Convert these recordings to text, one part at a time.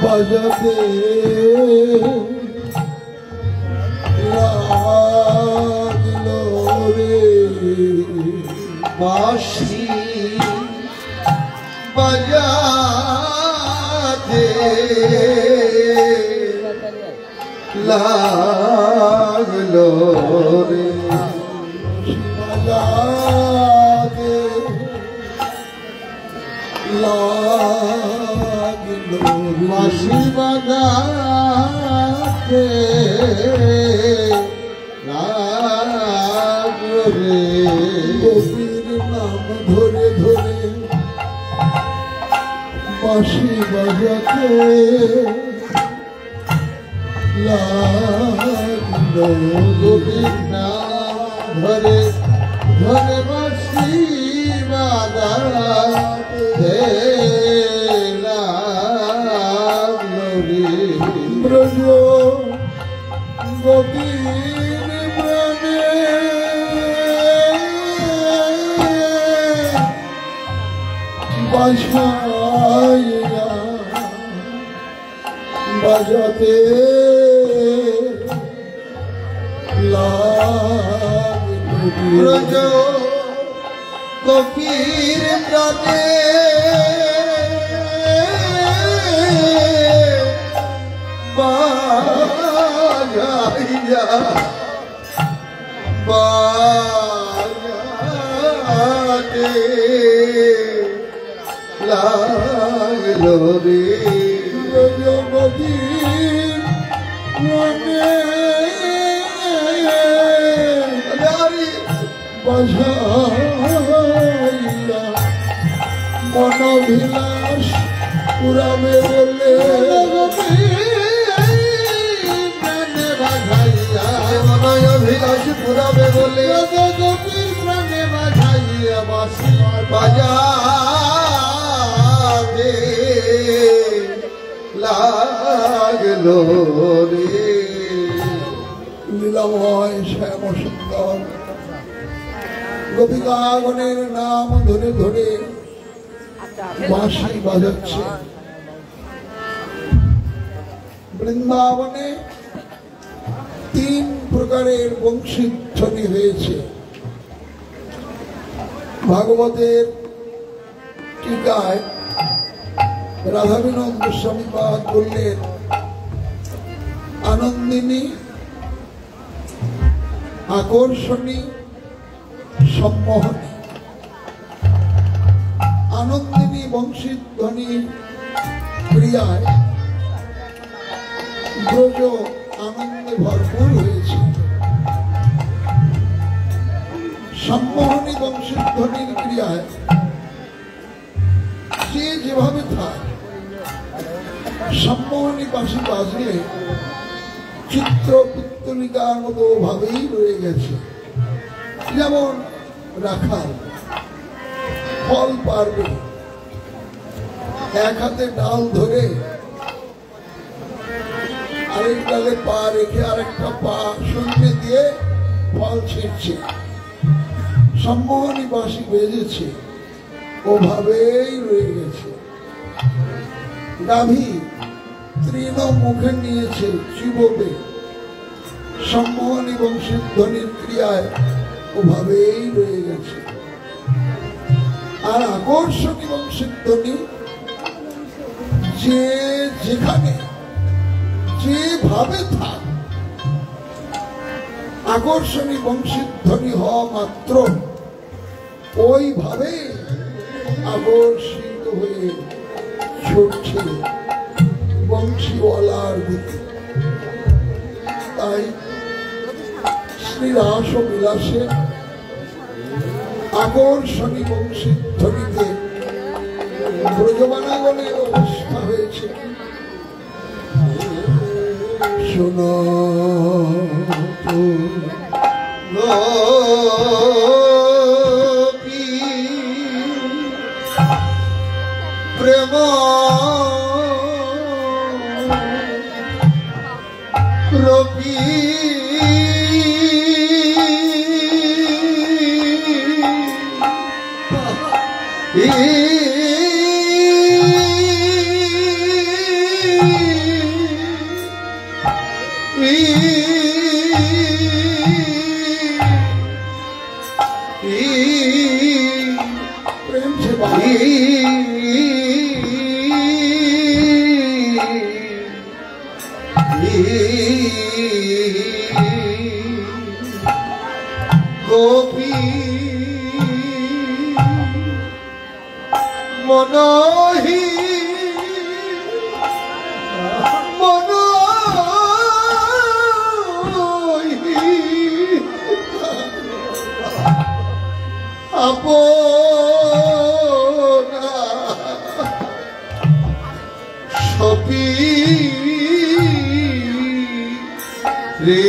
বাজাতে লাগলো রে বাঁশি বাজাতে লাগলো রে বাজাতে বাঁশি বাজাতে লাগলো রে গোপীর নাম ধরে ধরে বাঁশি বাজাতে লাগলো গোপীর নাম ধরে ধরে বাঁশি বাজাতে ব্রজ গোপীর প্রাণে বাঁশাইয়া বাজাতে লাগলো ব্রজ গোপীর প্রাণে বাজাইয়া বাজাতে লাগলো রে ব্রজবতীর প্রাণে বাজাইয়া মনোবিলাস পুরাবে বলে প্রাণে বাজাইয়া মনোবিলাস পুরাবে বলে গোপীর প্রাণে বাজাইয়া বাসি বাজাতে লাগলো রে লীলাময় শ্যাম সুন্দর গোপিকাগণের নাম ধরে ধরে বাঁশি বাজাচ্ছে। বৃন্দাবনে 3 প্রকারের বংশীধ্বনি হয়েছে। ভাগবতের টিকায় রাধাবিনোদ গোস্বামী পাদ বললেন আনন্দিনী, আকর্ষণী, সম্মোহনী। আনন্দিনী বংশীধ্বনির ক্রিয়ায় ব্রজ আনন্দে ভরপুর হয়েছে। সম্মোহনী বংশীধ্বনির ক্রিয়ায় যে যেভাবে থাকে সম্মোহনী বাঁশি বাজলে চিত্র পিত্তলিকার মতো ভাবেই রয়ে গেছে। যেমন রাখাল ফল পারবে, এক হাতে ডাল ধরে আরেক ডালে পা রেখে আরেকটা পা শূন্যে দিয়ে ফল ছিঁড়ছে। সম্মোহনী বাঁশি বেজেছে, ওভাবেই রয়ে গেছে। গাভী তৃণ মুখে নিয়েছে, চিবোবে। সম্মোহনী বংশীধ্বনির ক্রিয়ায় ওভাবেই রয়ে গেছে। আর আকর্ষণী বংশীধ্বনি যে যেখানে যেভাবে থাক, আকর্ষণী বংশীধ্বনি হওয়া মাত্র ওইভাবে আকর্ষিত হয়ে ছুটছে বংশীওয়ালার দিকে। তাই শ্রীরাস বিলাসে আকর্ষণী বংশীধ্বনিতে ব্রজবানাগণের অবস্থা হয়েছে। শোনো প্রেম রবি प्रेम से गोपी मनोही अपना छवि रे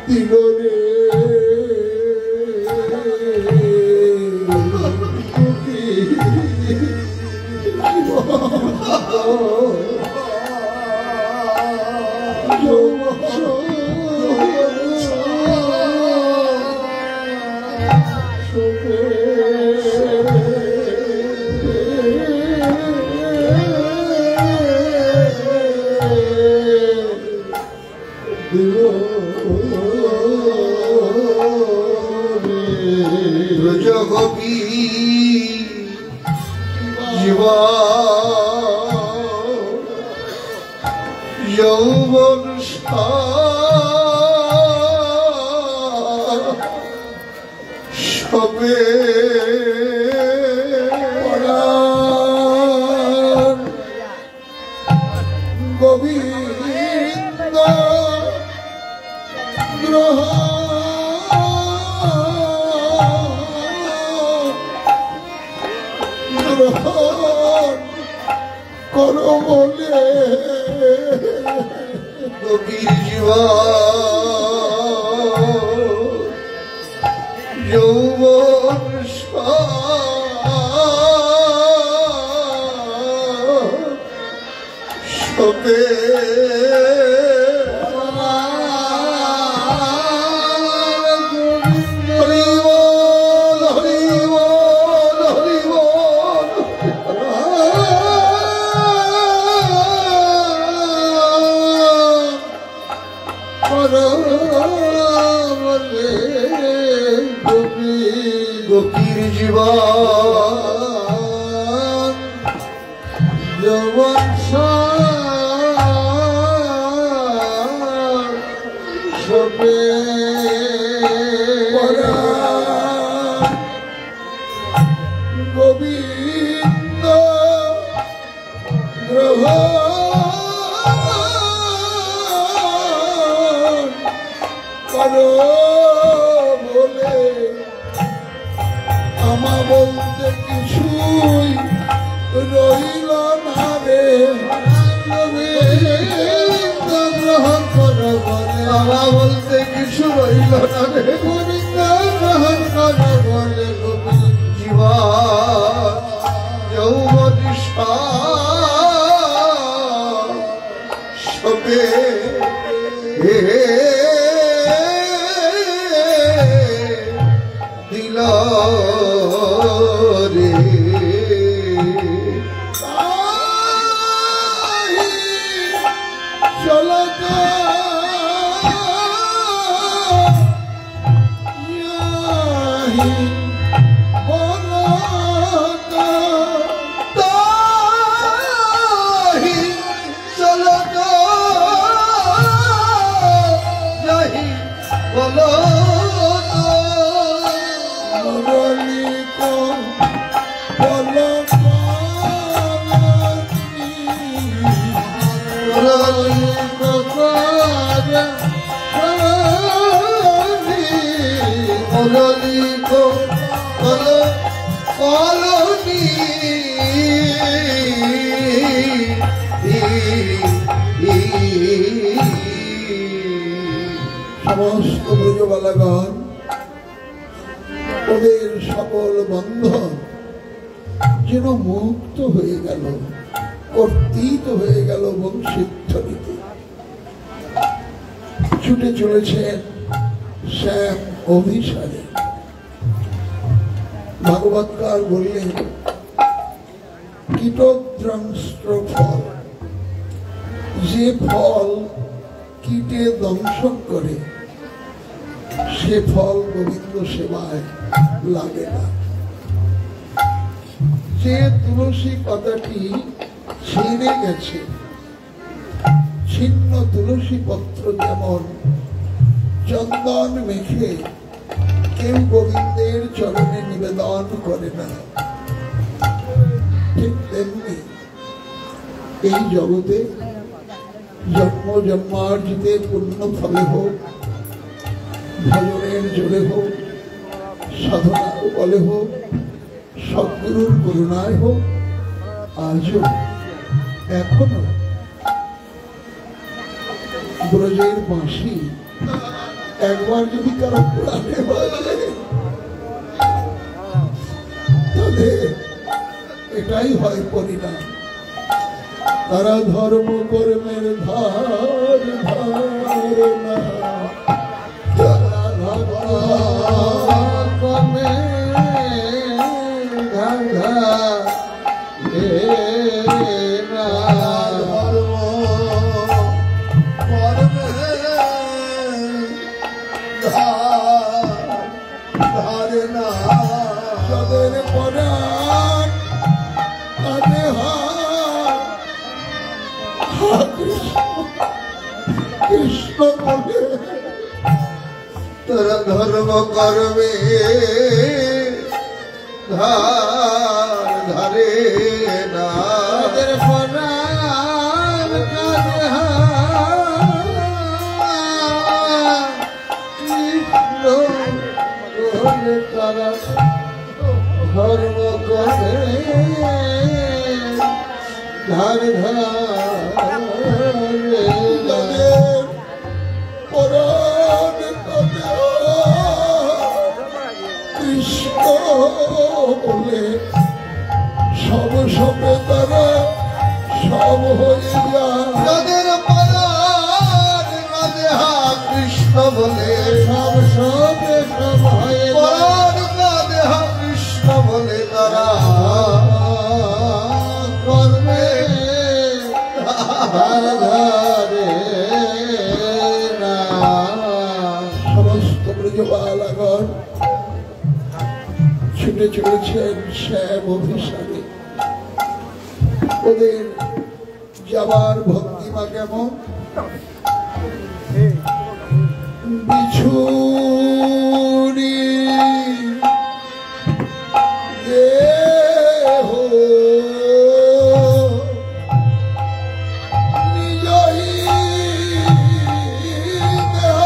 দিল রে ব্রজগোপী জীবা যৌবন সবে গোবিন্দ গ্রহ করো বলে গোপীর জীবা যৌবন সবে গোপীর জীবন যৌবন সবে গোবিন্দ গ্রহ করো বলে আমা বলতে কিছুই রইল না রে গ্রহণ করো বলে আমা বলতে কিছু রইল না রে গোবিন্দ গ্রহণ করো বলে গোবিন্দ জীবা যৌবন সবে দিল রে চলো সমস্ত ব্রজবালাগণ ওদের সকল বন্ধন যেন মুক্ত হয়ে গেল, কর্তৃত হয়ে গেল বংশীধ্বনিতে। ছুটে চলেছেন শ্যাম অভিসারে। ভাগবতকার বললেন কীটদ্রংস্ত্র ফল, যে ফল কীটে দংশন করে সে ফল গোবিন্দ সেবায় লাগে না। যে তুলসী পাতাটি ছিঁড়ে গেছে, ছিন্ন তুলসী পত্র যেমন চন্দন মেখে কেউ গোবিন্দের চরণে নিবেদন করে না, ঠিক তেমনি এই জগতে জন্ম জন্মার্জিতের পুণ্য ফলে হোক, ভজনের জোরে হোক, সাধনার বলে হোক, সদ্গুরুর করুণায় হোক, আজও এখনো ব্রজের বাঁশি একবার যদি কারো প্রাণে বাজে তাদের এটাই হয় পরিণাম। তারা ধর্ম কর্মের ধার ধার না, তারা ধর্ম কর্মের ধার ধার তাদের পরাণ কাঁদে হা কৃষ্ণ বলে। তারা ধর্ম করবে ধার ধারে না, তাদের পরাণ কাঁদে হা কৃষ্ণ বলে। তারা ধর্ম করে ধার ধারে না, পরাণ কাঁদে কৃষ্ণ বলে। সব সবে তারা সব হয়ে যায়, তাদের পরাণ কাঁদে হা কৃষ্ণ বলে। সব সবে সব হয়ে পরাণ কাঁদে হা কৃষ্ণ বলে। তারা কর্মে ধার ধারে না। সমস্ত ব্রজবালাগণ ছুটে চলেছেন শ্যাম অভিসারে। ওদের যাবার ভক্তিমা কেমন? বিছুরি দেহ নিজই দেহ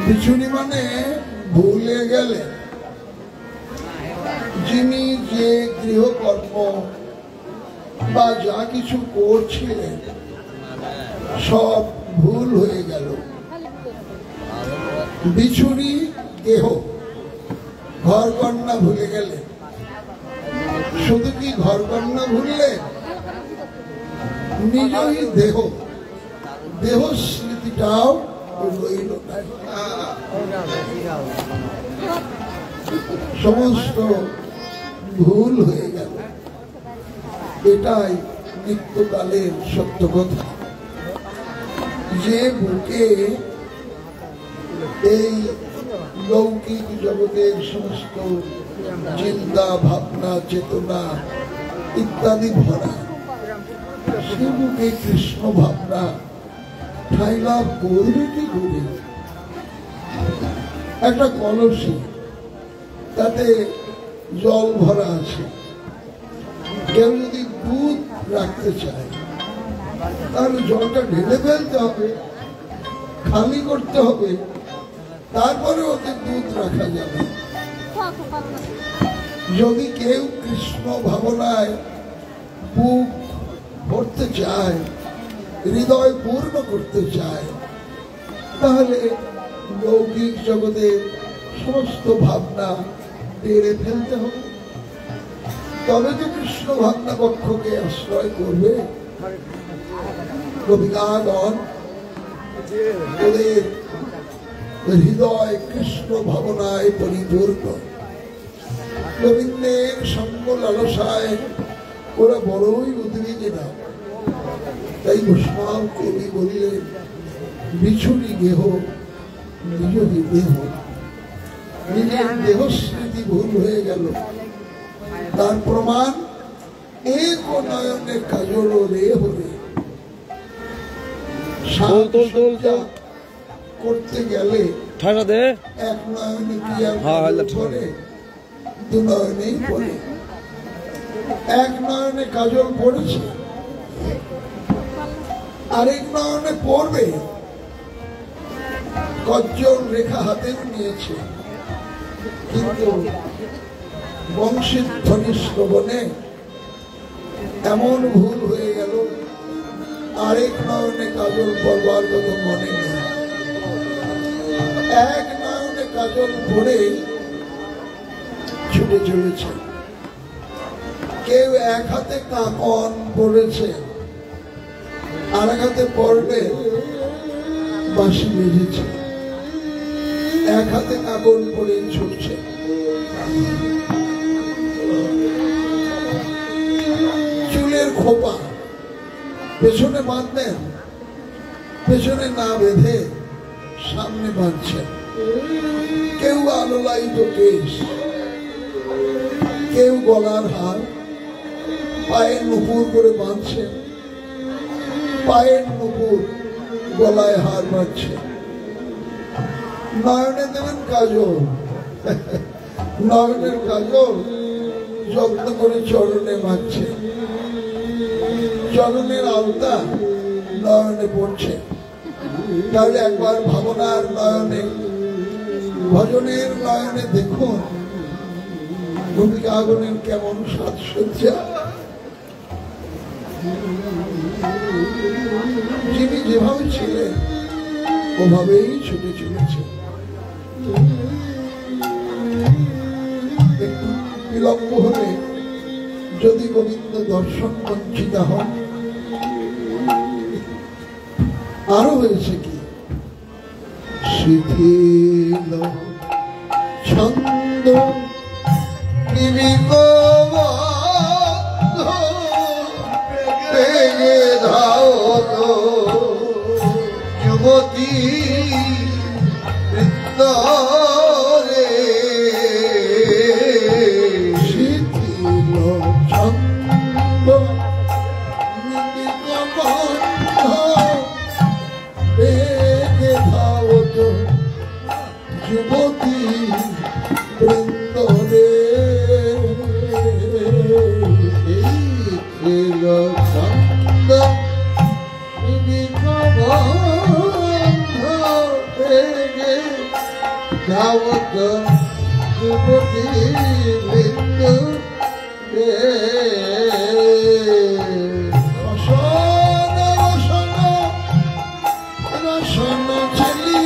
বিছুনি মানে ভুলে গেলে যিনি যে গৃহকর্ম বা যা কিছু করছিলেন সব ভুল হয়ে গেল। বিছুনি দেহ, ঘর কন্যা ভুলে গেলেন। শুধু কি ঘর কন্যা ভুললেন, নিজই দেহ, দেহ স্মৃতিটাও রইল না, সমস্ত ভুল হয়ে গেল। এটাই নিত্যকালের সত্য কথা, যে বুকে এই লৌকিক জগতের সমস্ত চিন্তা ভাবনা চেতনা ইত্যাদি ভরা, সে বুকে কৃষ্ণ ভাবনা ঠাঁই লাভ করবে কি করে? একটা কলসি, তাতে জল ভরা আছে, কেউ যদি দুধ রাখতে চায় তাহলে জলটা ঢেলে ফেলতে হবে, খালি করতে হবে, তারপরে ওতে দুধ রাখা যাবে। যদি কেউ কৃষ্ণ ভাবনায় বুক ভরতে চায়, হৃদয় পূর্ণ করতে চায়, তাহলে লৌকিক জগতের সমস্ত ভাবনা টেনে ফেলতে হবে, তবে তো কৃষ্ণ ভাবনা পক্ষকে আশ্রয় করবে। গোপিকাগণ ওদের হৃদয় কৃষ্ণ ভাবনায় পরিপূর্ণ, গোবিন্দের সঙ্গ লালসায় ওরা বড়ই উদ্বিগ্ন। তাই বৈষ্ণব কবি বললেন, বিছুনি গেহ নিজ দেহ, নিজের দেহ স্মৃতি ভুল হয়ে গেল। তার প্রমাণ এক নয়নে কাজল রে হরে, করতে গেলে এক নয়নে কি করে, দু নয়নেই পড়ে। এক নয়নে কাজল পড়েছে, আরেক নয়নে পড়বে, কজ্জল রেখা হাতেও নিয়েছে, কিন্তু বংশীধ্বনি শ্রবণে এমন ভুল হয়ে গেল, আরেক নয়নে কাজল পড়বার কথা মনে নেই। এক নয়নে কাজল পড়ে ছুটে চলেছে। কেউ এক হাতে কাঁকন পড়েছে, আর এক হাতে পড়বে বাঁশি বেজেছে, এক হাতে কাঁকন পড়ে ছুটছে। চুলের খোপা পেছনে বাঁধলেন, পেছনে না বেঁধে সামনে বাঁধছেন। কেউ আলোলায়িত কেশ, কেউ গলার হার, পায়ের নুপুর করে বাঁধছেন, পায়ের নুপুর গলায় হার বাঁধছে। নয়নে দেবেন কাজল, নয়নের কাজল যত্ন করে চরণে মারছে, চরণের আলতা নয়নে পড়ছে। তাহলে একবার ভাবনার নয়নে, ভজনের নয়নে দেখুন গোপিকাগণের কেমন সাজসজ্জা। যিনি যেভাবে ছিলেন ওভাবেই ছুটে চলেছে। একটু বিলম্ব হলে যদি গোবিন্দ দর্শন বঞ্চিত হন। আরো হয়েছে কি, শিথিল ছন্দ যুবতী বৃন্দরে, শিথিল ছন্দ বেগে ধাওত যুবতী বৃন্দরে, শিথিল ছন্দ ধাবত যুবতী বৃন্দ রসন রসন রসন ছেলি,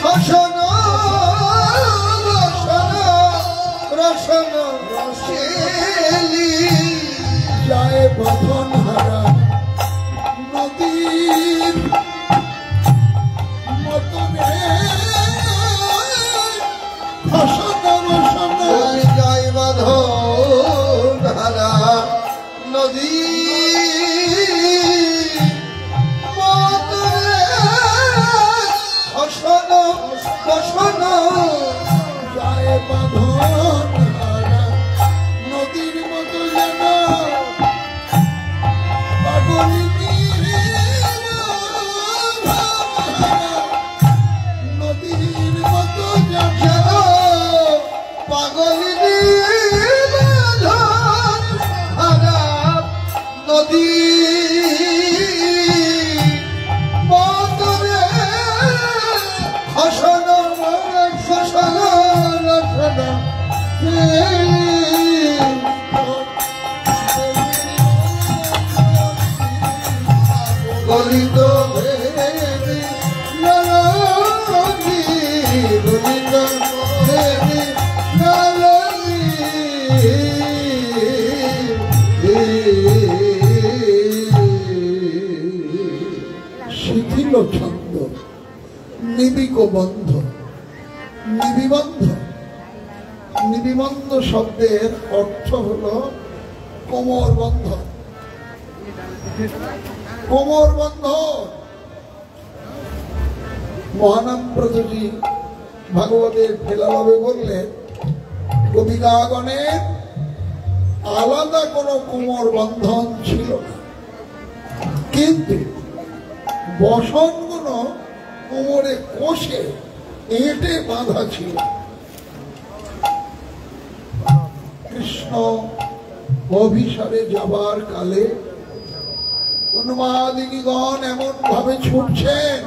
রসন রসন রসন রসেলি, যায় বধন হারা নদীর শিথিল ছন্দ, নিবিক বন্ধ। নিবিবন্ধ, নিবিবন্ধ শব্দের অর্থ হলো কোমর বন্ধ। কোমর বন্ধ। মহানামব্রতজি ভাগবতের ফেলাভাবে বললেন, কবিগাগণের আলাদা কোনো কোমর বন্ধন ছিল না, কিন্তু বসনগুলো কোমরে কষে এঁটে বাঁধা ছিল। কৃষ্ণ অভিসারে যাবার কালে উন্মাদিনীগণ এমন ভাবে ছুটছেন,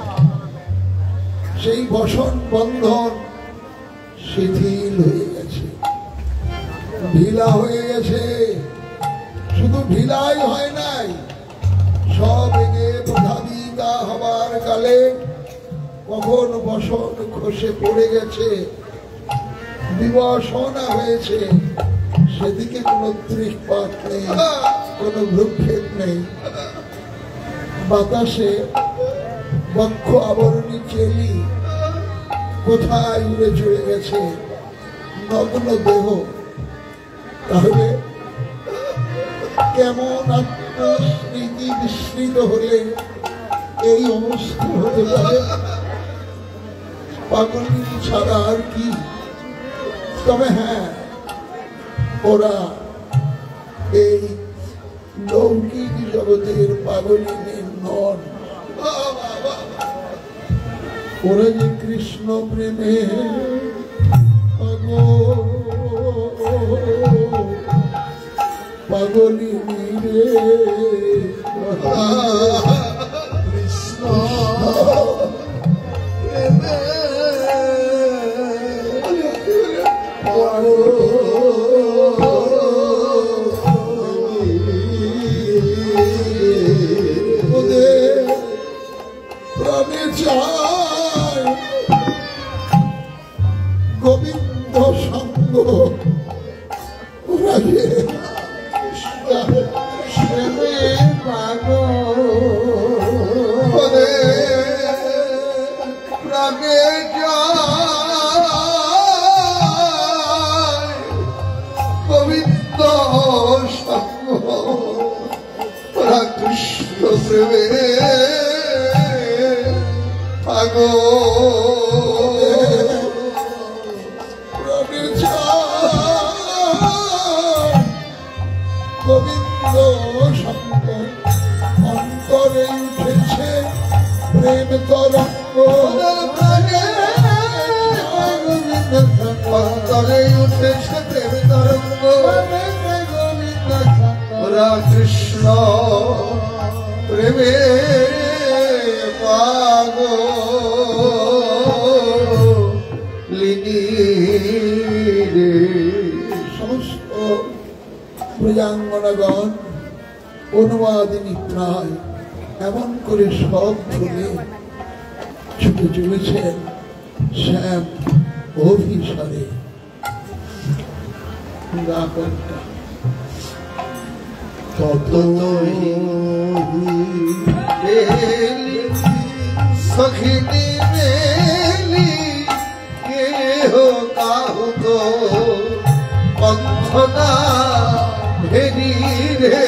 সেই বসন বন্ধন শিথিল হয়ে গেছে, ঢিলা হয়ে গেছে। শুধু ঢিলাই হয় নাই, সব এগে প্রধাবিতা হবার কালে কখন বসন খসে পড়ে গেছে, বিবসনা হয়েছে, সেদিকে কোনো দৃষ্টিপাত নেই, কোনো ভ্রুক্ষেপ নেই। বাতাসে বক্ষ আবরণী চেলি কোথায় উড়ে চলে গেছে নগ্ন দেহ। তাহলে কেমন আত্মস্মৃতি বিস্মৃত হলে এই অবস্থা হতে পারে? পাগলি ছাড়া আর কি? তবে হ্যাঁ, ওরা এই লৌকিক জগতের পাগলিনী নন, ওরা যে কৃষ্ণ প্রেমে পাগলিনী রে কৃষ্ণ প্রেমে প্রাণে চায় গোবিন্দ সঙ্গ। প্রাণে গোবিন্দ সঙ্গ, কৃষ্ণ প্রেমে গোবিন্দ সঙ্গ অন্তরে উঠেছে প্রেম তরঙ্গ। অন্তরে উঠেছে প্রেম তরঙ্গ, ওরা কৃষ্ণ প্রেমে পাগলিনী রে। সমস্ত প্রজাঙ্গনাগণ অনুবাদিনী প্রায় এমন করে সব ধরে ছুটে চলেছেন শ্যাম অভিসারে। তত সখিনী মেলি কেহ কাহু তো পন্থনা ভেরি রে।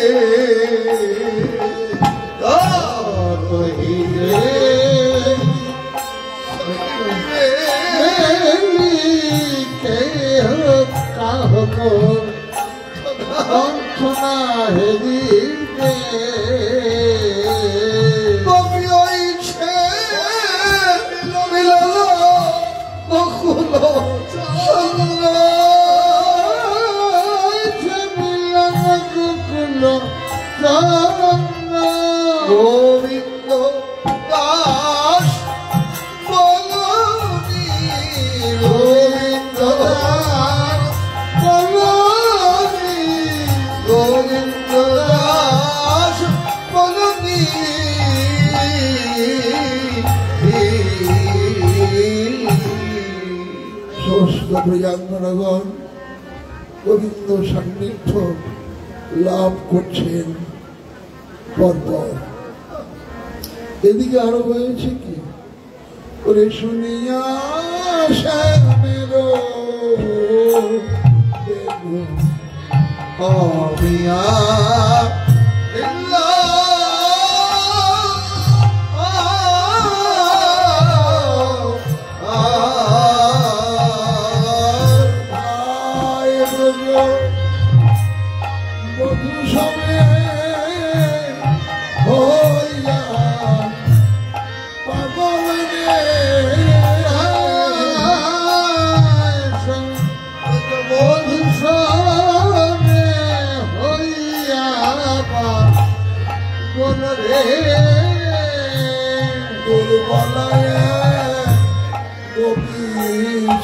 গোবিন্দ দাস বলনি, গোবিন্দ দাস বলনি, গোবিন্দ দাস বলনি। সমস্ত প্রজাঙ্গনাগণ গোবিন্দ সান্নিধ্য লাভ করছেন। পরপর এদিকে আরো হয়েছে কি, ওরে শুনিয়া শ্যামেরো অমিয়া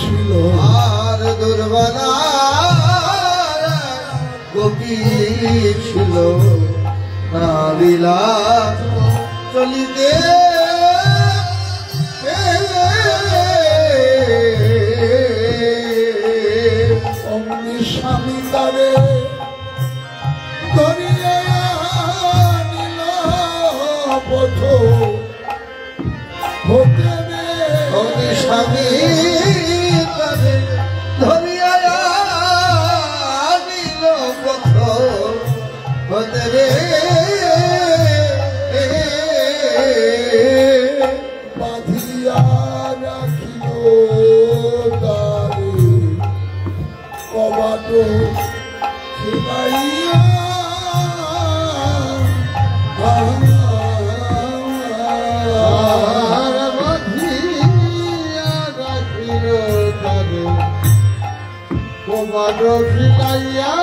ছিল আর দুর্বলা গোপী ছিল নাবিলা চলিতে অমনি স্বামী তারে ধরিয়া নিল পথ হতে অমনি স্বামী তারে ধরিয়া নিল পথ হতে রে বাঁধিয়া রাখিল তারে কবাট খিলাইয়া খিলাইয়া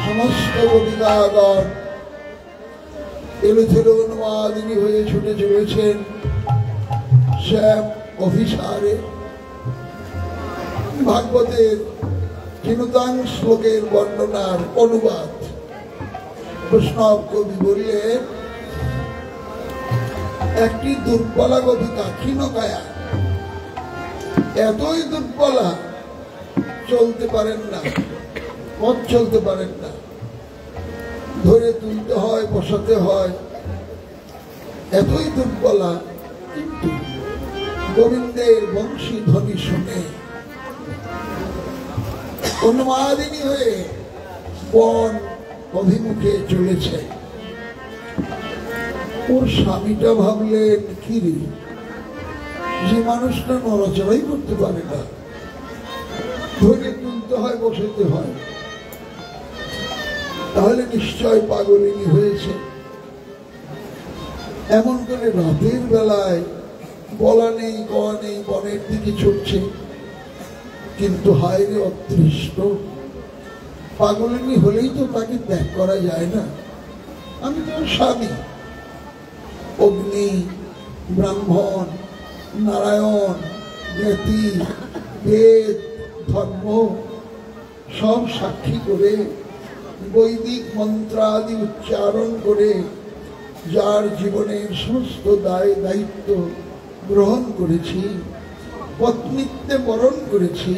সমস্ত কবিতাগণ এলোথেলো অনুবাদিনী হয়ে ছুটে চলেছেন শ্যাম অভিসারে। ভাগবতের কিনুতাং শ্লোকের বর্ণনার অনুবাদ বৈষ্ণব কবি বললেন, একটি দুর্বলা কবিতা ক্ষীণকায়া, এতই দুর্বলা চলতে পারেন না, পথ চলতে পারেন না, ধরে তুলতে হয়, বসাতে হয়, এতই দুর্বলা। কিন্তু গোবিন্দের বংশী ধ্বনি শুনে উন্মাদিনী হয়ে বন অভিমুখে চলেছে। ওর স্বামীটা ভাবলেন, কি রে, যে মানুষটা নড়াচড়াই করতে পারে না, ধরে তুলতে হয়, বসাতে হয়, তাহলে নিশ্চয় পাগলিনী হয়েছে। এমন করে রাতের বেলায় বলা নেই কওয়া নেই বনের দিকে ছুটছে। কিন্তু হায় রে অদৃষ্ট, পাগলিনী হলেই তো তাকে ত্যাগ করা যায় না। আমি তো স্বামী, অগ্নি, ব্রাহ্মণ, নারায়ণ, জ্ঞাতি, বেদ, ধর্ম সব সাক্ষী করে বৈদিক মন্ত্রাদি উচ্চারণ করে যার জীবনের সমস্ত দায় দায়িত্ব গ্রহণ করেছি, পত্নীত্বে বরণ করেছি,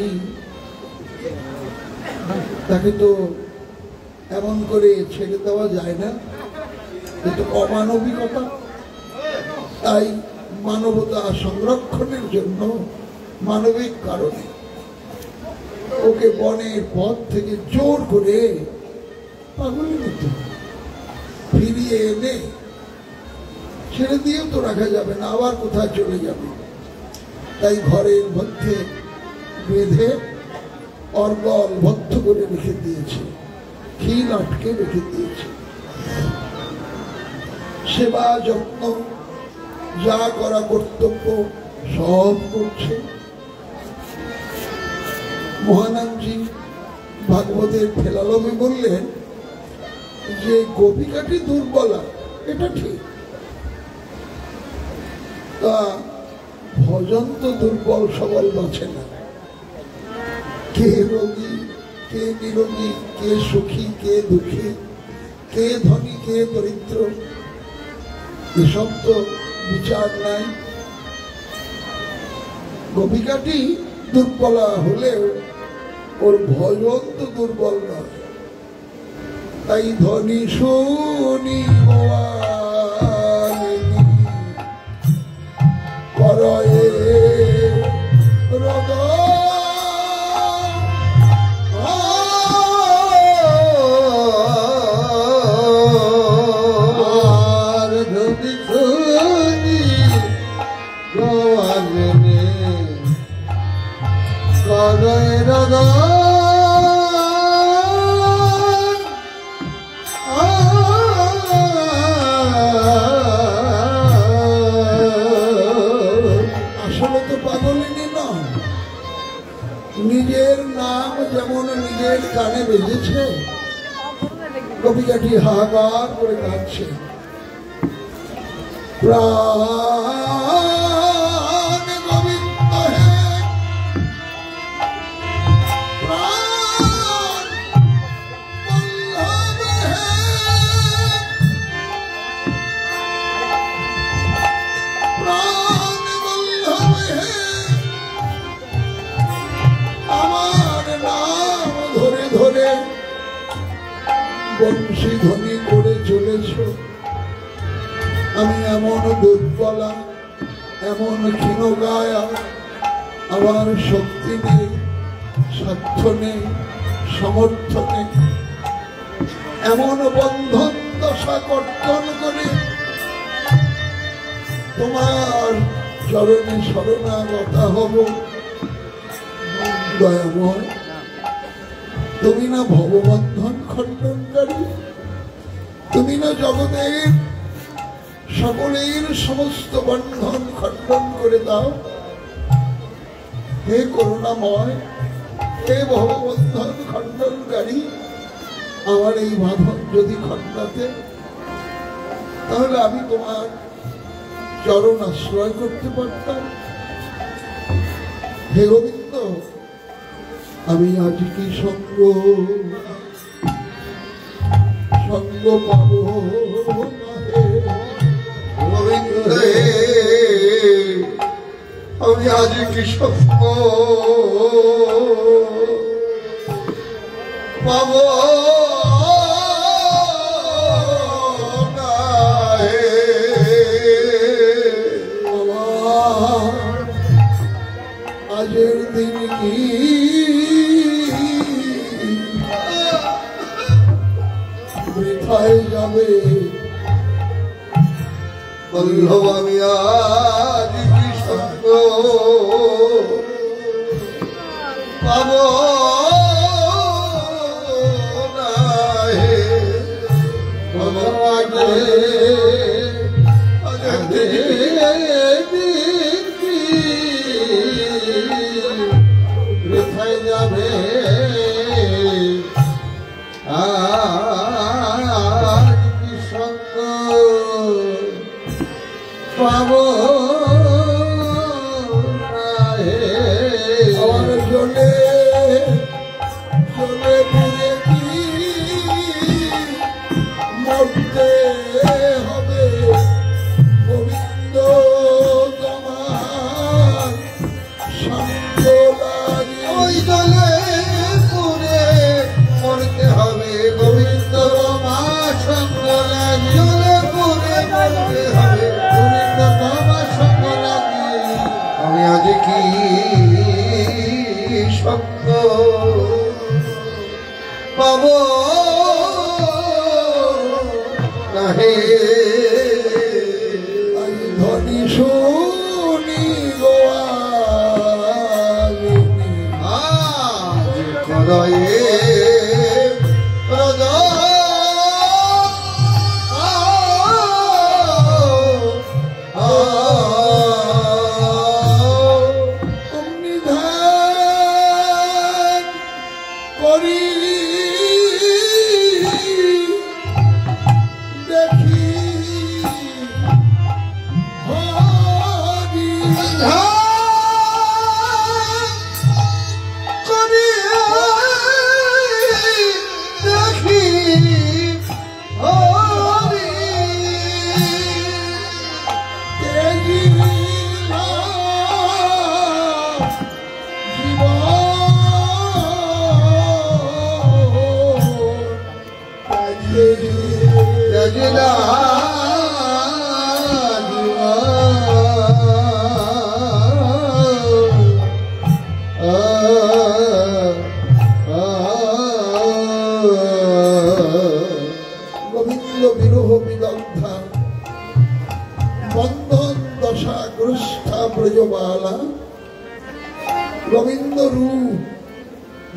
তাকে তো এমন করে ছেড়ে দেওয়া যায় না, এ তো অমানবিকতা। তাই মানবতা সংরক্ষণের জন্য মানবিক কারণে ওকে বনের পথ থেকে জোর করে পাগলের মতো ফিরিয়ে এনে ছেড়ে দিয়েও তো রাখা যাবে না, আবার কোথায় চলে যাবে। তাই ঘরের মধ্যে বেঁধে অর্গল বদ্ধ করে রেখে দিয়েছে, খিল আটকে রেখে দিয়েছে। সেবা যত্ন যা করা কর্তব্য সব করছে। মহানামজি ভাগবতের ফেলালমে বললেন যে গোপিকাটি দুর্বলা, এটা ঠিক, তা ভজন তো দুর্বল সবল বাঁচে না। কে রোগী, কে নিরোগী, কে সুখী, কে দুঃখী, কে ধনী, কে দরিদ্র, এসব তো বিচার নাই। গোপিকাটি দুর্বলা হলেও ওর ভজন তো দুর্বল নয়। তাই ধনী শুনি করয়ে রোদ আর ধনী শুনি গোয়ালে করয়ে রোদ নিজের নাম যেমন নিজের কানে বেজেছে, কবিকাটি হাহাকার করে কাঁদছে। প্রাণ গোবিন্দ হে, প্রাণ বল্লভ হে, প্রাণ বল্লভ হে, আমার নাম ধরে ধরে বংশী ধ্বনি করে চলেছ। আমি এমন দুর্বলা, এমন ক্ষীণকায়া, আমার শক্তি নেই, সাধ্য নেই, সমর্থ নেই। এমন বন্ধন দশা কর্তন করে তোমার চরণে শরণাগতা হব। দয়াময়, তুমি না ভববন্ধন খণ্ডনকারী, তুমি না জগতের সকলের সমস্ত বন্ধন খণ্ডন করে দাও। হে করুণাময়, হে ভববন্ধন খণ্ডনকারী, আমার এই বাঁধন যদি খণ্ডাতে, তাহলে আমি তোমার চরণ আশ্রয় করতে পারতাম। হে গোবিন্দ, আমি আজ কি সঙ্গ পাব আমি আজ কি সঙ্গ পাব আজের দিন কি বৃথায় যাবে। বল্লভ আমি আজ কি সঙ্গ পাব না হে ভগবান। বৃথায় যাবে আজ কি সঙ্গ পাব না হে। আমার জলে জলে পুরে কি মরতে হবে গোবিন্দ, তোমার সঙ্গ লাগে। ওই দলে পুরে মরতে হবে গোবিন্দ, তোমার সঙ্গ লাগে। দলে পুরে মরতে হবে গোবিন্দ, তোমার সঙ্গ লাগে। আমি আজ কি সঙ্গ পাব না হে। ধনী শুনি গোয়ালিনী আজ করয়ে রোদ নিধান করি দেখি হরি করে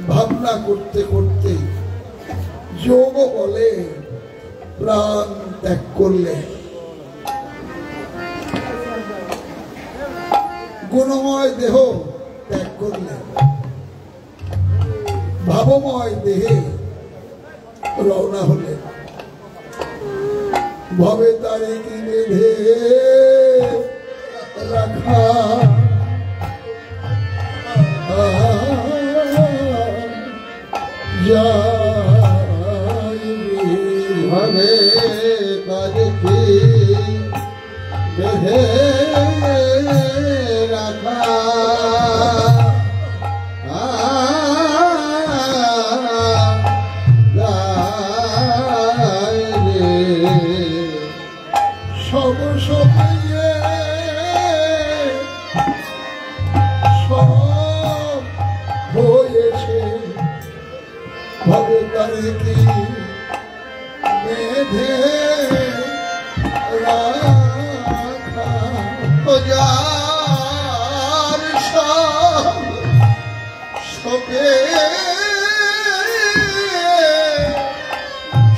ভাবনা করতে করতে যোগ বলে প্রাণ ত্যাগ করলে, গুণময় দেহ ত্যাগ করলে, ভাবময় দেহে রওনা হলে। ভবে তারে কি বেঁধে রাখা ভাবে তারে কি বেঁধে রাখা সব সময়ে সব হয়েছে, ভবে তারে কি বেঁধে রাখা। যার সব সবে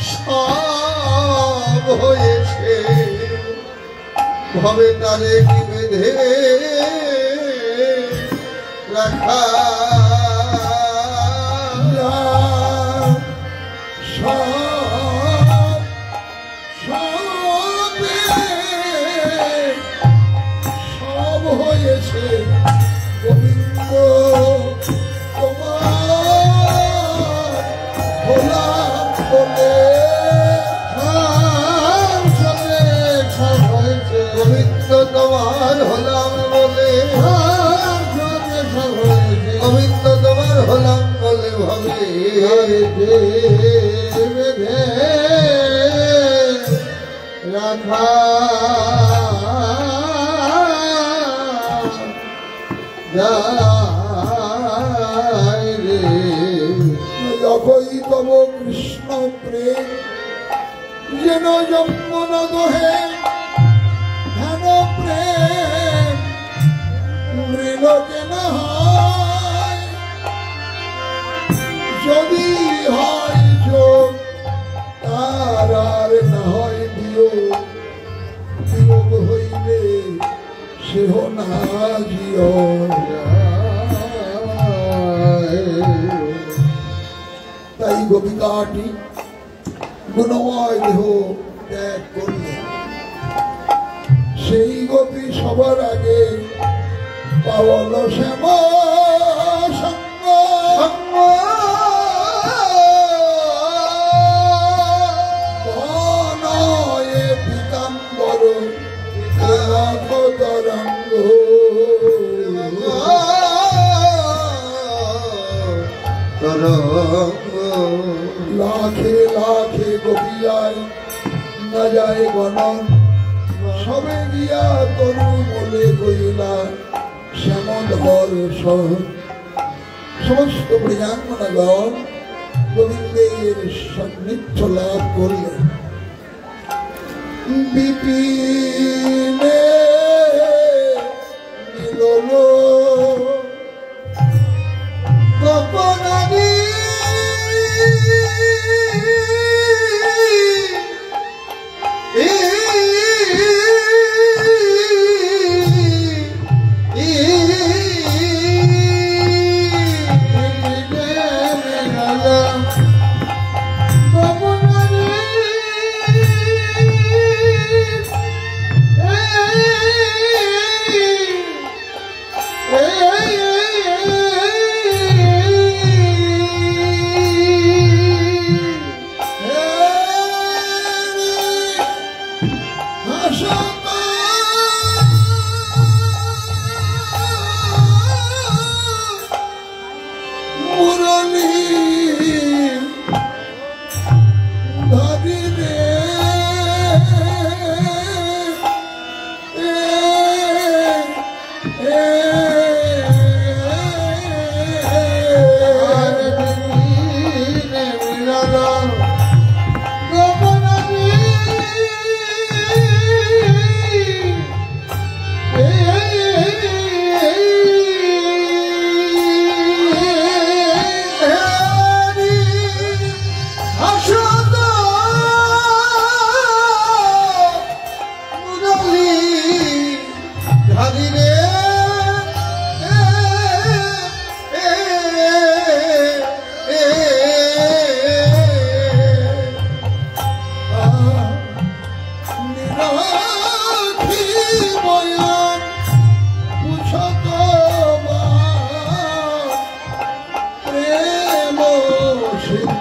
সব হয়েছে, ভবে তারে কি বেঁধে রাখা। সব সবে সব হয়েছে, গোবিন্দ তোমার হলাম বলে। সব হয়েছে গোবিন্দ তোমার হলাম বলে, গোবিন্দ তোমার হলাম বলে ভাবে বেঁধে রাখা। যায় রে যখনই তব কৃষ্ণ প্রেম যেন যমুনা দহে, ধ্যান প্রেম মৃল যেন হয়। যদি হয় যোগ তার আর না হয় বিয়োগ, বিয়োগ হইলে সেহ না জিয়। তাই গোপিকাটি গুণময় দেহ ত্যাগ করলে, সেই গোপী সবার আগে পাওয়াল শ্যাম সঙ্গ। বনয়ে পীতাম্বর তরঙ্গ, লাখে লাখে গোপিয়ায় না যায় গণন, সবে গিয়া তরু বলে গইলা শ্যামধর সহ। সমস্ত প্রিয়াঙ্গনাগণ গোবিন্দের সান্নিধ্য লাভ করলেন। বিপিনে মিলল গোপনানি Hey!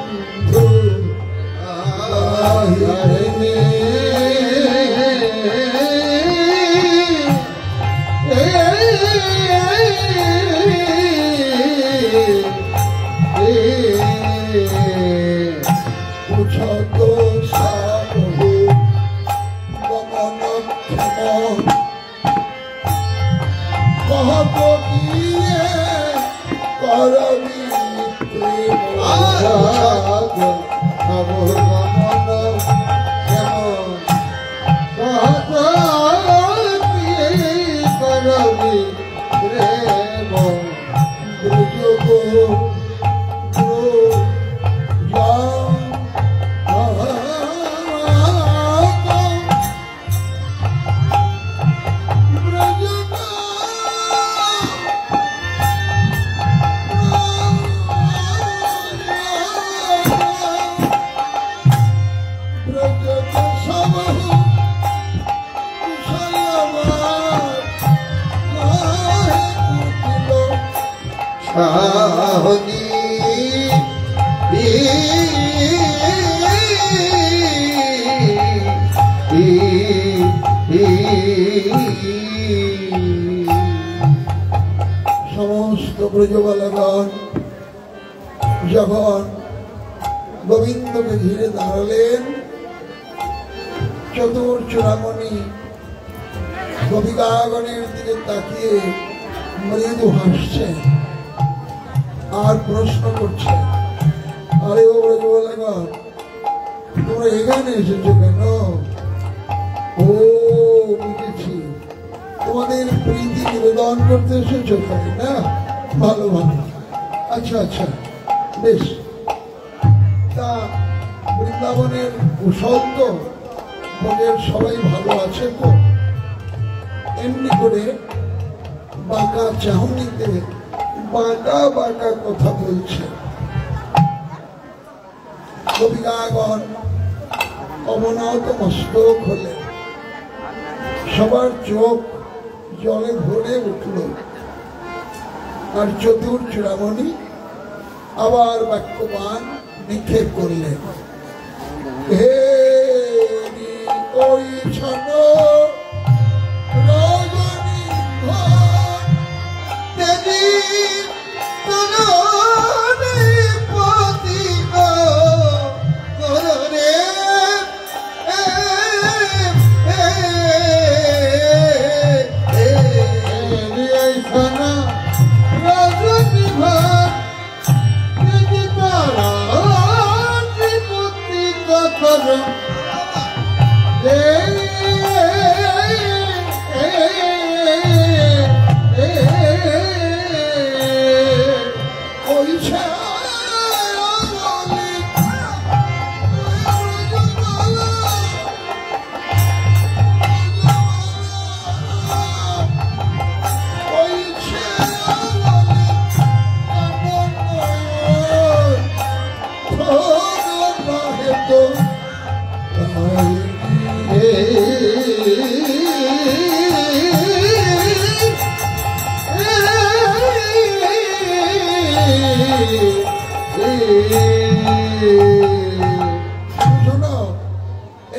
বন্ধু আহিরে উঠত সাধু গমন ক্ষম কহত গিয়ে করবি সমস্ত ব্রজবালগণ যখন গোবিন্দকে ঘিরে দাঁড়ালেন, চতুর চূড়ামণি গোপিকাগণের দিকে তাকিয়ে মৃদু হাসছেন আর প্রশ্ন করছেন, আরে ও ব্রজবালগণ, তোমরা এখানে এসেছো কেন? ও বুঝেছি, তোমাদের প্রীতি নিবেদন করতে এসেছো, তাই না? ভালো ভালো, আচ্ছা আচ্ছা, বেশ। তা বৃন্দাবনের কুশল তো, ওদের সবাই ভালো আছে তো? এমনি করে বাঁকা চাহনিতে বাঁকা বাঁকা কথা বলছে। গোপিকাগণ অবনত মস্তক হলে সবার চোখ জলে ভরে উঠল। আর চতুর চূড়ামণি আবার বাক্যবান নিক্ষেপ করলেন, হে ওই ছন রজনী দেবী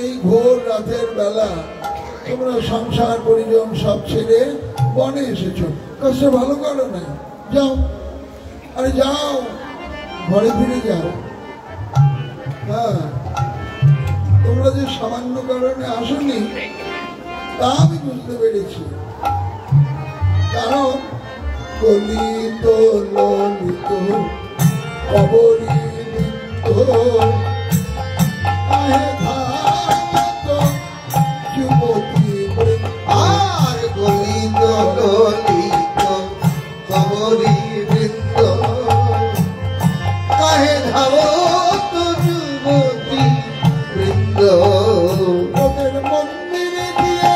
এই ভোর রাতের বেলা তোমরা সংসার পরিজন সব ছেড়ে বনে এসেছো, কাজটা ভালো করো না। যাও, আরে যাও, ঘরে ফিরে যাও। হ্যাঁ, তোমরা যে সামান্য কারণে আসনি তা আমি বুঝতে পেরেছি। কারণ ললিত ললিত অবরিত যুবতী আর গলিত ললিত কবরী বৃন্দ কাহে ধাবত যুবতী বৃন্দ ওদের মন্দিরে গিয়ে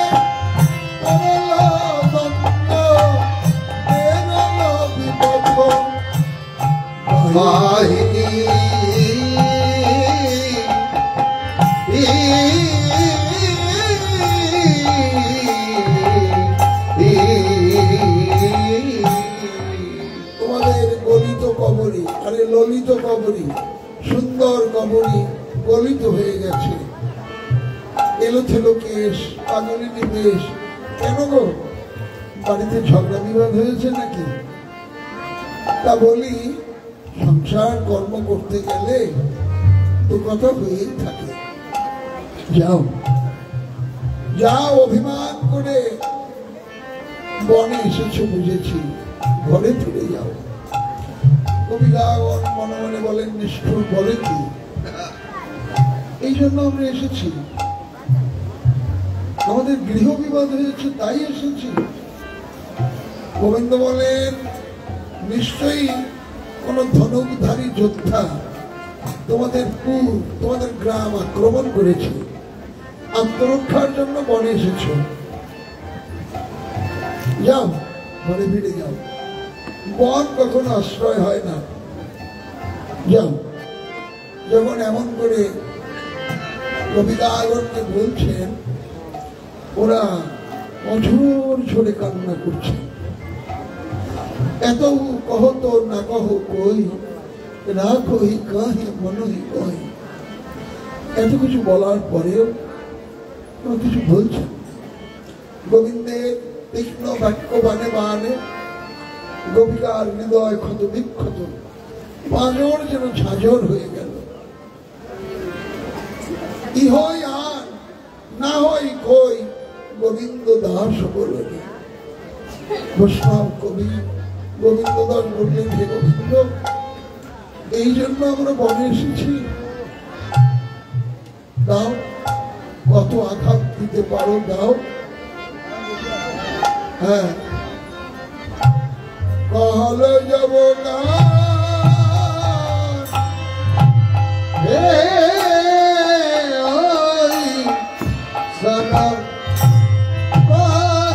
মাহিনী তোমাদের গলিত কবরী, আরে ললিত কবরী, সুন্দর কবরী গলিত হয়ে গেছে, এলোথেলো কেশ, পাগলিনী বেশ। কেন গো, বাড়িতে ঝগড়া বিবাদ হয়েছে নাকি? তা বলি, সংসার কর্ম করতে গেলে তো কথা হয়েই থাকে। যাও যাও, অভিমান করে বনে এসেছো বুঝেছি, ঘরে ফিরে যাও। কবিরাগণ মনে মনে বলেন, নিষ্ঠুর বলে কি, এই জন্য আমরা এসেছি, আমাদের গৃহ বিবাদ হয়েছে তাই এসেছি। গোবিন্দ বলেন, নিশ্চয়ই কোন ধনুকধারী যোদ্ধা তোমাদের পুর, তোমাদের গ্রাম আক্রমণ করেছে, আত্মরক্ষার জন্য বনে এসেছ। যাও, ঘরে ফিরে যাও, বন কখনো আশ্রয় হয় না। যাও। যখন এমন করে কবিতাগণকে বলছেন, ওরা অঝোর ঝরে কান্না করছে। এত কহ তো না কহ কই, না কহি কাহে মনহি কই। এত কিছু বলার পরেও কোনো কিছু বলছেন। গোবিন্দের তীক্ষ্ণ বাক্য বানে বানে গোপিকার হৃদয় ক্ষত বিক্ষত, পাঁজর যেন ঝাঁঝর হয়ে গেল। ইহই আর না হয় কই, গোবিন্দ দাস বললেন। বৈষ্ণব কবি গোবিন্দ দাস বললেন, হে গোবিন্দ, এই জন্য আমরা বনে এসেছি, দাও, কত আঘাত দিতে পারো দাও। হ্যাঁ, कहले जब हे सनम कहले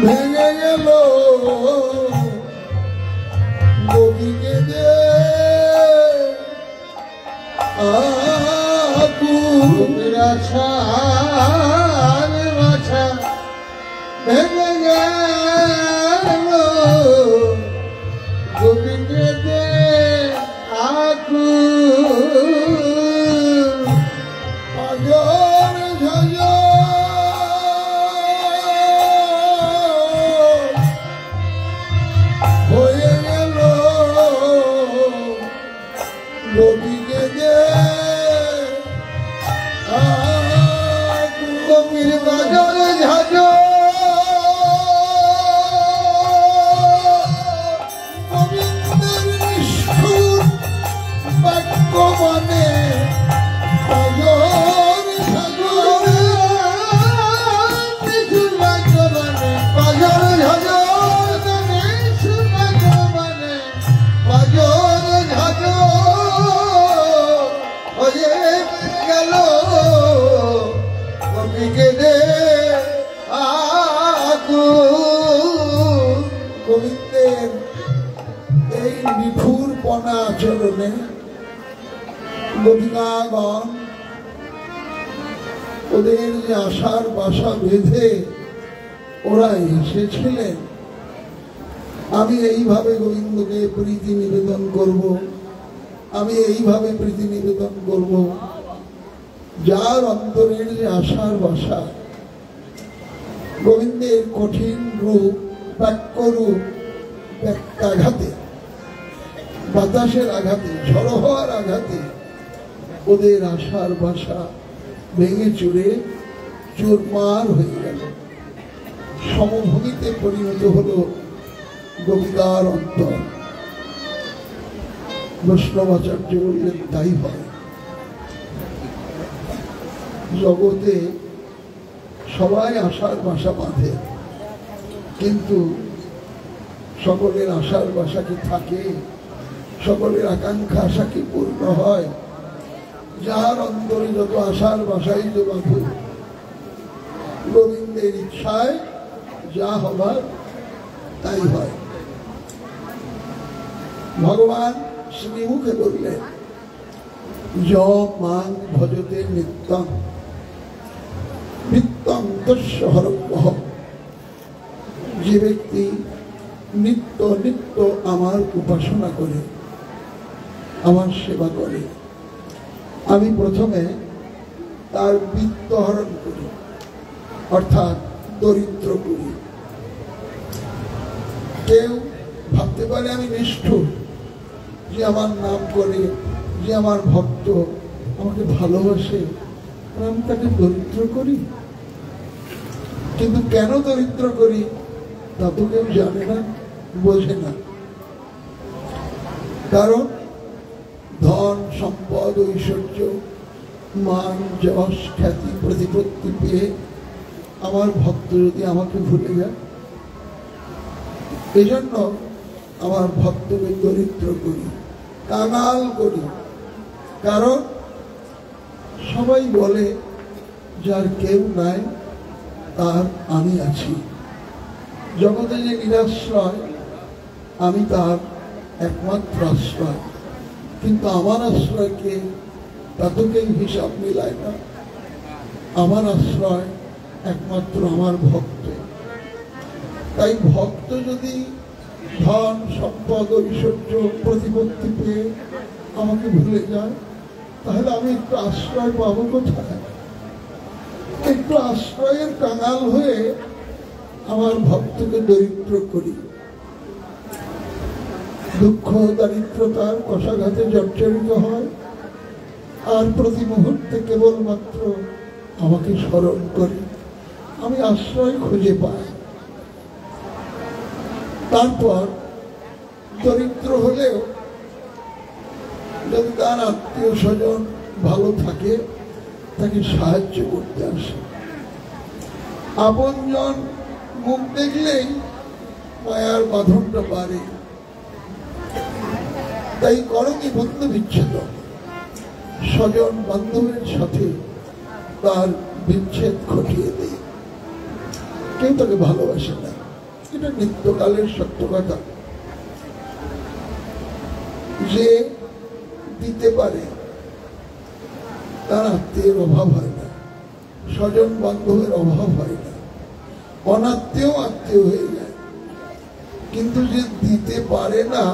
ভেঙে গেল গোপীকে দে গোপীর আশার বাছা ভেঙে গেল গোপীকে দে পাগল ঝাঁঝর গোবিন্দের এই নিঠুর পনা আচরণে গোপিকাগণ ওদের যে আশার বাসা বেঁধে ওরা এসেছিলেন, আমি এইভাবে গোবিন্দকে প্রীতি নিবেদন করব, আমি এইভাবে প্রীতি নিবেদন করব, যার অন্তরের যে আশার বাসা, গোবিন্দের কঠিন রূপ, বাক্য রূপ, আঘাতে, বাতাসের আঘাতে, ঝড়ো হওয়ার আঘাতে ওদের আশার বাসা ভেঙে চুরে চুরমার হয়ে গেল, সমভূমিতে পরিণত হলো গোপিকার অন্তর। বৈষ্ণবাচার্য বললেন তাই হয়। জগতে সবাই আশার বাসা বাঁধে, কিন্তু সকলের আশার বাসা কি থাকে? সকলের আকাঙ্ক্ষা আশা কি পূর্ণ হয়? যার অন্তরে যত আশার বাসাই যে বাঁধুক, গোবিন্দের ইচ্ছায় যা হবার তাই হয়। ভগবান শ্রীমুখে বললেন, য মাং ভজতে নিত্যং নিত্যং তস্য হরগ্রহ। যে ব্যক্তি নিত্য নিত্য আমার উপাসনা করে, আমার সেবা করে, আমি প্রথমে তার বিত্ত হরণ করি, অর্থাৎ দরিদ্র করি। কেউ ভাবতে পারে আমি নিষ্ঠুর, যে আমার নাম করে, যে আমার ভক্ত, আমাকে ভালোবাসে, আমি তাকে দরিদ্র করি। কিন্তু কেন দরিদ্র করি তা তো কেউ জানে না, বোঝে না। কারণ ধন সম্পদ ঐশ্বর্য মান যশ খ্যাতি প্রতিপত্তি পেয়ে আমার ভক্ত যদি আমাকে ভুলে যায়, এই জন্য আমার ভক্তকে দরিদ্র করি, কাঙাল করি। কারণ সবাই বলে যার কেউ নাই তার আমি আছি। জগতে যে নিরাশ্রয়, আমি তার একমাত্র আশ্রয়। কিন্তু আমার আশ্রয়কে তাদেরকেই হিসাব মিলায় না। আমার আশ্রয় একমাত্র আমার ভক্ত। তাই ভক্ত যদি ধন সম্পদ ঐশ্বর্য প্রতিপত্তি পেয়ে আমাকে ভুলে যায়, তাহলে আমি একটু আশ্রয় পাবো কোথায়? একটু আশ্রয়ের কাঙাল হয়ে আমার ভক্তকে দরিদ্র করি। দুঃখ দারিদ্রতার কষাঘাতে জর্জরিত হয়, আর প্রতি মুহূর্তে কেবলমাত্র আমাকে স্মরণ করি, আমি আশ্রয় খুঁজে পাই। তারপর দরিদ্র হলেও যদি তার আত্মীয় স্বজন ভালো থাকে, তাকে সাহায্য করতে আসে। আপনজন মুখ দেখলেই মায়ার বাঁধনটা বাড়ে। তাই করণী বন্ধু বিচ্ছেদ, স্বজন বান্ধবের সাথে তার বিচ্ছেদ ঘটিয়ে দেয়। কেউ তাকে ভালোবাসে না, এটা নিত্যকালের সত্য কথা। যে দিতে পারে তার আত্মীয়ের অভাব হয় না, স্বজন বান্ধবের অভাব হয় না, অনাত্মীয় আত্মীয় হয়ে যায়। কিন্তু যে দিতে পারে না,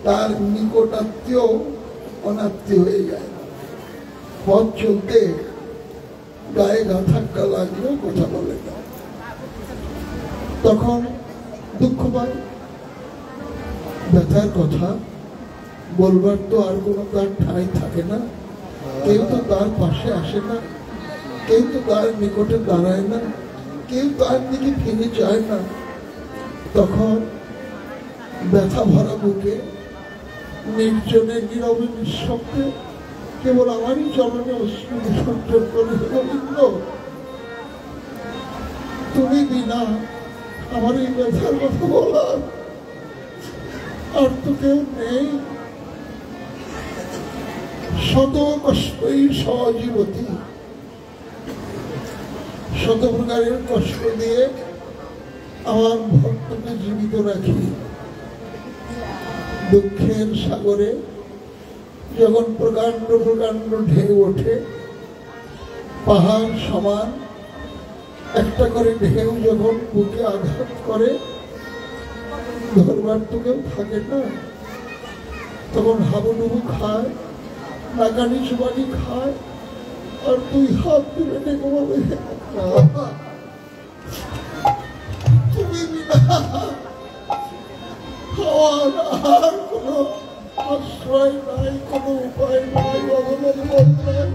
তার নিকটাত্মীয় অনাত্মীয় হয়ে যায়। পথ চলতে গায়ে গা ধাক্কা লাগলেও কথা বলে না, তখন দুঃখ পায়। ব্যথার কথা বলবার তো আর কোনো তার ঠাঁই থাকে না। কেউ তো তার পাশে আসে না, কেউ তো তার নিকটে দাঁড়ায় না, কেউ তার দিকে ফিরে যায় না। তখন ব্যথা ভরা বুকে নির্জনে নীরবে নিঃশব্দে কেবল আমারই চরণে অশ্রু বিসর্জন করে, গোবিন্দ তুমি বিনা আমার এই ব্যথার কথা বলার আর তো কেউ নেই। শত কষ্টই সজীবতী, শত প্রকারের কষ্ট দিয়ে আমার ভক্তকে জীবিত রাখি। দুঃখের সাগরে যখন প্রকাণ্ড প্রকাণ্ড ঢেউ ওঠে, পাহাড় সমান একটা করে ঢেউ যখন বুকে আঘাত করে ধরবার তো কেউ থাকে না, তখন হাবুডুবু খায়, নাকানি সুবানি খায়, আর তুই হাত তুলে ডেকে বলে তুমি বিনা খাওয়ার আর কোনো আশ্রয় নাই, কোনো উপায় নাই, অবলম্বন নাই।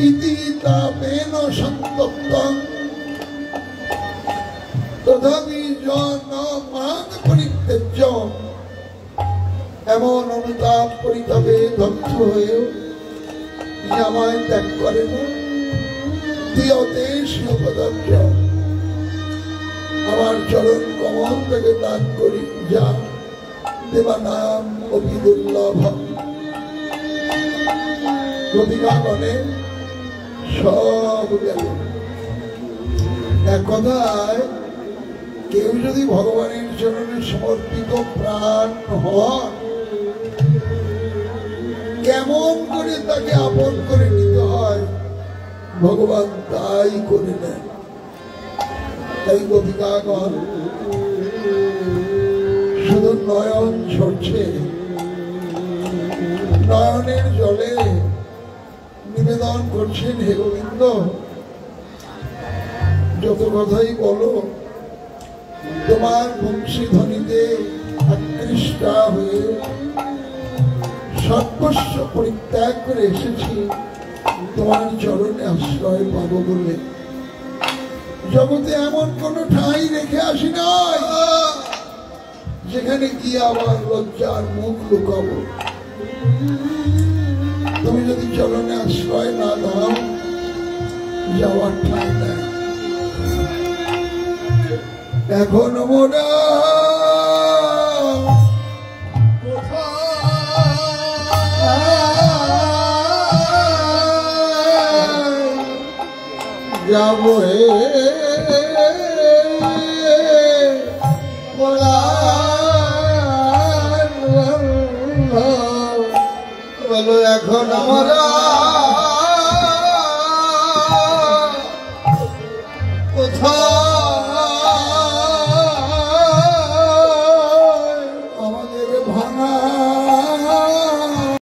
ইতি তাপেন সন্তপ্তং তথাপি জন মান পরিত্যজ্য। এমন অনুতাপ পরিতাপে দগ্ধ হয়েও তিনি আমায় ত্যাগ করে না। দিয়তে স্বীয় পদার্থ, আমার চরণ কমল থেকে দান করি যা, দেবানাম অভিদুর্লভম। গোপিকাগণে সব গেল। এক কথায় কেউ যদি ভগবানের চরণে সমর্পিত প্রাণ হন, কেমন করে তাকে আপন করে নিতে হয় ভগবান তাই করে নেন। তাই গোপিকাগণ শুধু নয়ন ঝরছে, নয়নের জলে নিবেদন করছেন, হে গোবিন্দ যত কথাই বলো, তোমার বংশীধ্বনিতে আকৃষ্টা হয়ে সর্বস্ব পরিত্যাগ করে এসেছি তোমার চরণে আশ্রয় পাব বলে। জগতে এমন কোন ঠাঁই রেখে আসি নাই যেখানে গিয়ে আবার লজ্জার মুখ লুকাবো। তুমি যদি চরণে আশ্রয় না দাও, যাওয়ার ঠাঁই নাই। এখন মোরা যাব বলো এখন আমরা